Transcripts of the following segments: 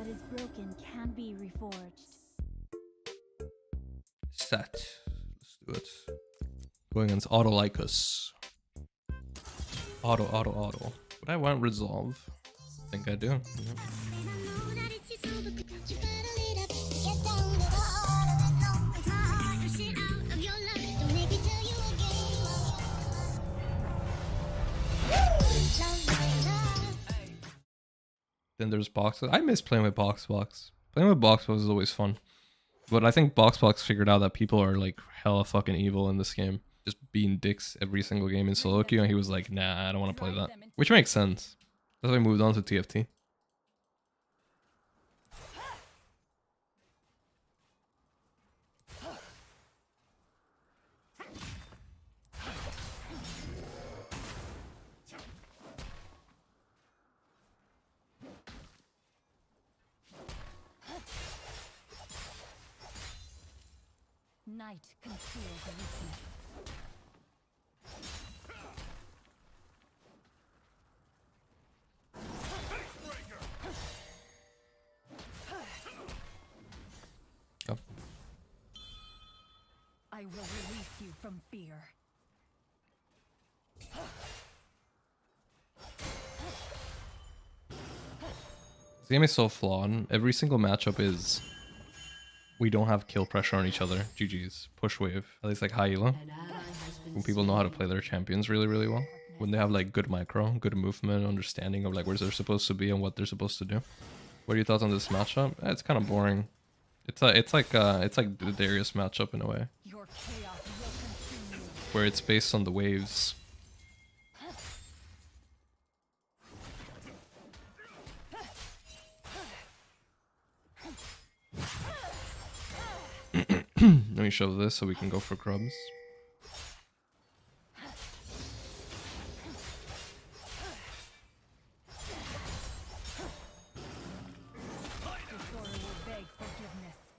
What is broken can be reforged. Set. Let's do it. Going against Autolycus. Auto. Would I want resolve? I think I do. Yeah. Then there's boxes. I miss playing with box. Playing with box is always fun. But I think box figured out that people are like hella fucking evil in this game. Just being dicks every single game in solo queue, and he was like, nah, I don't want to play that. Which makes sense. That's why I moved on to TFT. Night conceals the weakness. Oh. I will release you from fear. This game is so flawed. Every single matchup is... we don't have kill pressure on each other. GG's. Push wave. At least like high elo. When people know how to play their champions really well. When they have like good micro, good movement, understanding of like where they're supposed to be and what they're supposed to do. What are your thoughts on this matchup? It's kind of boring. It's like the Darius matchup in a way. Where it's based on the waves. Let me shove this so we can go for grubs.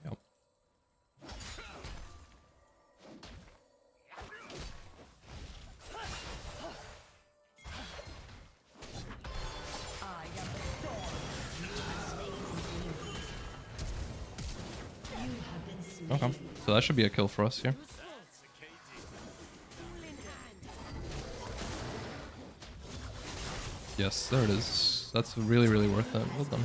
Yep. Okay, so that should be a kill for us here. Yes, there it is. That's really worth it. Well done.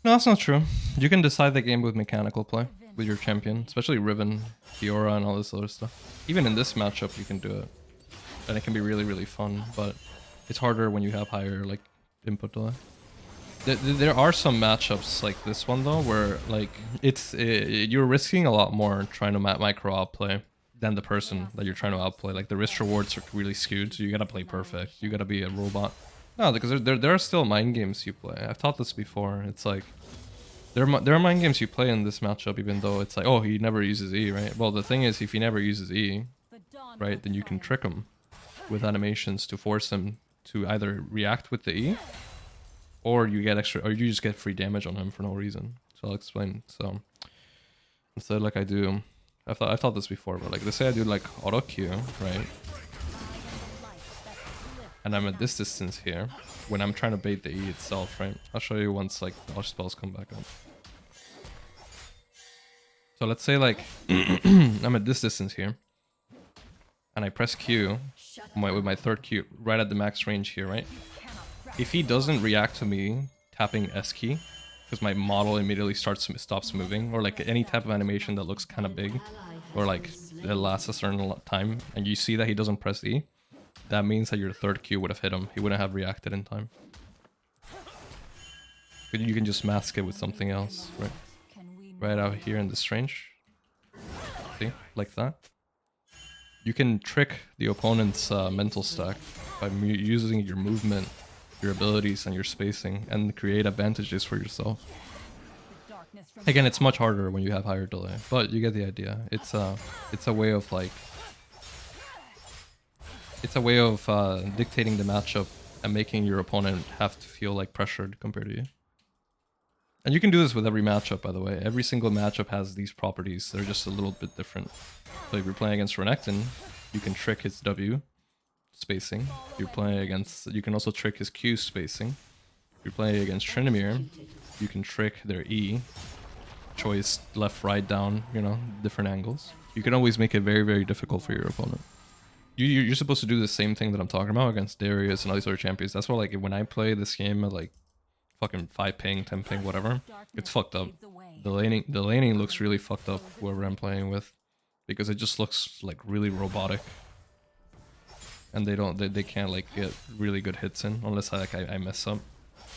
No, that's not true. You can decide the game with mechanical play with your champion, especially Riven, Fiora, and all this other stuff. Even in this matchup, you can do it. And it can be really fun, but it's harder when you have higher like input delay. There are some matchups like this one though, where like you're risking a lot more trying to micro outplay than the person that you're trying to outplay. Like the risk rewards are really skewed, so you gotta play perfect. You gotta be a robot. No, because there are still mind games you play. I've taught this before. It's like there are mind games you play in this matchup, even though it's like, oh, he never uses E, right? Well, the thing is, if he never uses E, right, then you can trick him with animations to force him to either react with the E, or you get extra, or you just get free damage on him for no reason. So I'll explain. So instead, like I do, I've thought this before, but like let's say I do like auto Q, right? And I'm at this distance here when I'm trying to bait the E itself, right? I'll show you once like dodge spells come back up. So let's say like I'm at this distance here, and I press Q with my third Q right at the max range here, right? If he doesn't react to me tapping S key, because my model immediately stops moving, or like any type of animation that looks kind of big, or like it lasts a certain time, and you see that he doesn't press E, that means that your third Q would have hit him. He wouldn't have reacted in time. But you can just mask it with something else, right? Right out here in this range. See? Like that. You can trick the opponent's mental stack by using your movement, your abilities, and your spacing, and create advantages for yourself. Again, it's much harder when you have higher delay, but you get the idea. It's a way of like... It's a way of dictating the matchup and making your opponent have to feel like pressured compared to you. And you can do this with every matchup, by the way. Every single matchup has these properties. They're just a little bit different. So if you're playing against Renekton, you can trick his W spacing. If you're playing against, you can also trick his Q spacing. If you're playing against Tryndamere, you can trick their E, choice left, right, down, you know, different angles. You can always make it very, very difficult for your opponent. You're supposed to do the same thing that I'm talking about against Darius and all these other champions. That's why, like, when I play this game at like fucking 5 ping, 10 ping, whatever, it's fucked up. The laning looks really fucked up whoever I'm playing with, because it just looks like really robotic, and they can't like get really good hits in unless I mess up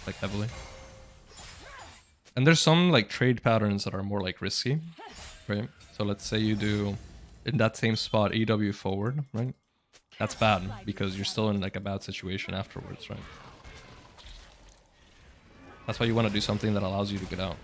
like heavily. And there's some like trade patterns that are more like risky, right? So let's say you do in that same spot EW forward, right? That's bad because you're still in like a bad situation afterwards, right? That's why you want to do something that allows you to get out.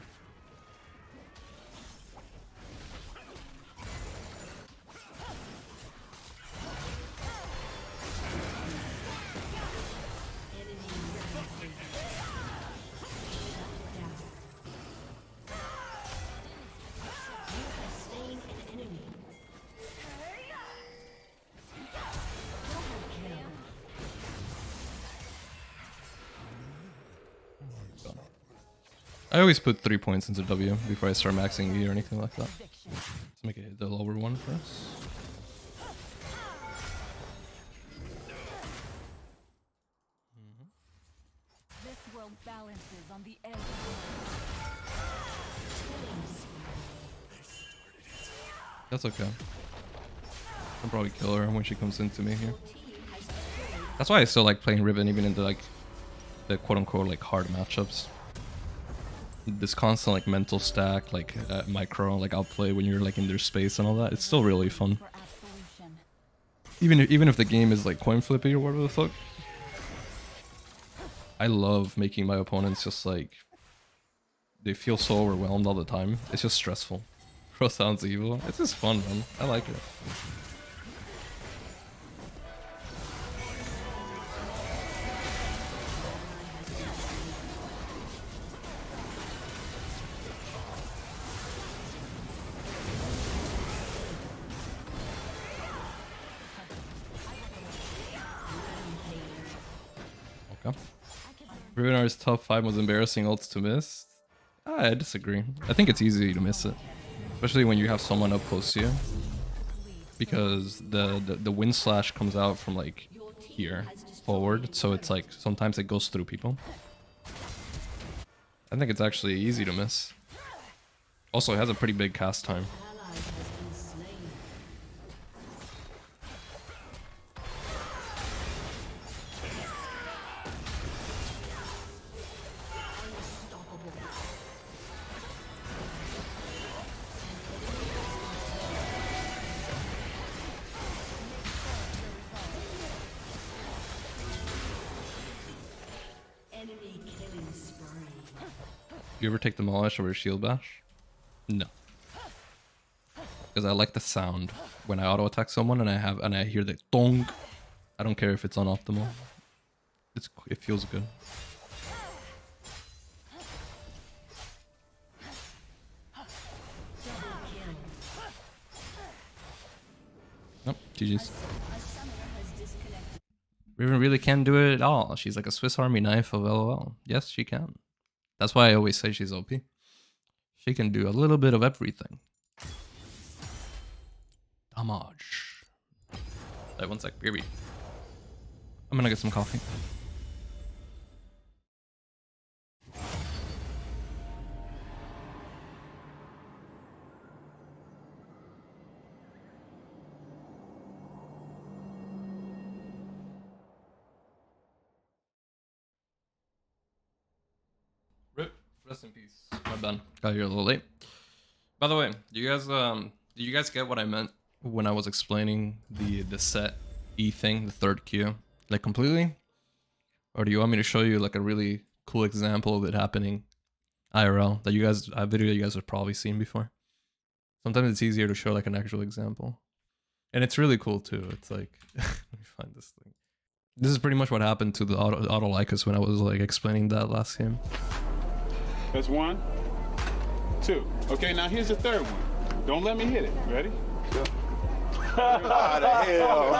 I always put 3 points into W before I start maxing E or anything like that. Let's make it the lower one for us. This world balances on the edge. That's okay. I'll probably kill her when she comes into me here. That's why I still like playing Riven even in the like the quote-unquote like hard matchups. This constant like mental stack, like micro, like outplay when you're like in their space and all that. It's still really fun. Even if the game is like coin flippy or whatever the fuck. I love making my opponents just like they feel so overwhelmed all the time. It's just stressful. Bro sounds evil. It's just fun, man. I like it. Okay. Rivenar's top 5 was embarrassing ults to miss. I disagree. I think it's easy to miss it, especially when you have someone up close to you, because the wind slash comes out from like here forward, so it's like sometimes it goes through people. I think it's actually easy to miss. Also, it has a pretty big cast time. You ever take the Demolish over Shield Bash? No. Because I like the sound when I auto attack someone and I hear the dong. I don't care if it's unoptimal. It feels good. Nope, GG's. Riven really can do it all. She's like a Swiss Army knife of LOL. Yes, she can. That's why I always say she's OP. She can do a little bit of everything. Damage. Wait, one sec, BRB. I'm gonna get some coffee. Rip, rest in peace. My bad. Got here a little late. By the way, do you guys get what I meant when I was explaining the set E thing, the third Q, like completely? Or do you want me to show you like a really cool example of it happening IRL that a video you guys have probably seen before? Sometimes it's easier to show like an actual example. And it's really cool too. It's like, let me find this thing. This is pretty much what happened to the auto Lycus when I was like explaining that last game. That's 1, 2. Okay, now here's the third one. Don't let me hit it. Ready? Go. How the hell?